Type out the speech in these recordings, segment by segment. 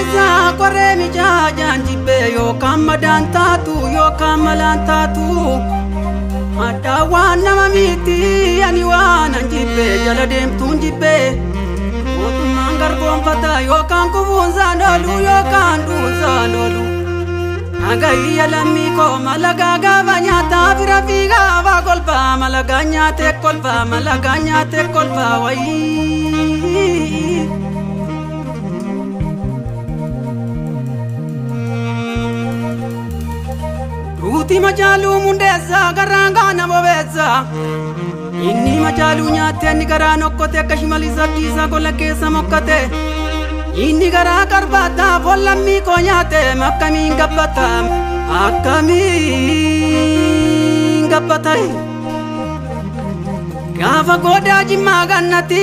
Isa koree mijaajaan jibbee yookaan madaan taatu yookaan malaan taatu addaa waan nama miti ani waan an jibbee jala deemtuun jibbee mootummaan garboonfataa yookaan kufuunsaan oolu yookaan duunsaan oolu agayya lammii koo malagaa gaafa nyaataa fira fiigaa kolfaa malagaa nyaatee kolfaa malagaa nyaatee kolfaa wayii Ruuti majaalu mundeessa garraangaa nama beessa inni majaalu nyaatee inni garaa nokkote akka shimalisa dhiisaa gola keessa mokkate inni garaa qarbaata follammii koo nyaate akkamiin gabbata akkamiin gabbata gaafa goodaa jimmaa gannati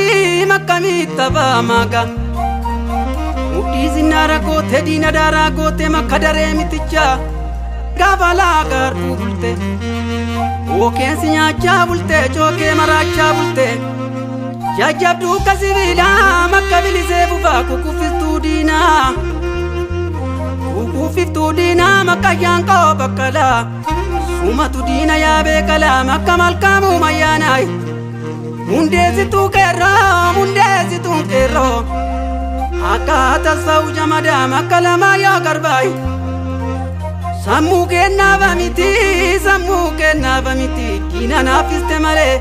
akkamiin taphaa maaga mudhii zinnaara goote diina daaraa goote makka daree miticha gaafa laagartuu bulte ookeensi nyaachaa bulte cookee maraachaa bulte jajjabduu ka sibiilaa makka bilisee bufaa kukuffiftuu diinaa makka yaanqoo bakkalaa sumatu diina yaabee kalaa makka malkaamuu mayyaanaay mundeessituu qeerroo akkaata sa'u jamadaa makka lamaa yaa garbaay sammuu kennaaba miti diina naafiste malee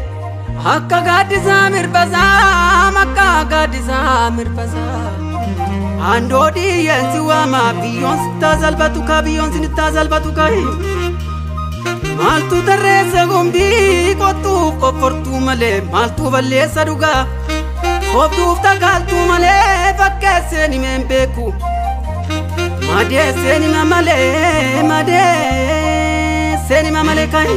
akka gaaddisaa mirbasaa makka gaaddisaa mirbasaa andoo dhiyyeensi waamaa biyyoon sittaa salphatu ka biyyoon sinittaa salphatu kahi maaltu tarreessa gombii qottuuf qoffortuu malee maaltu balleessa dhugaa qoftuuf takaaltuu malee fakkeesseen himeen beeku madeesseen hima malee kahi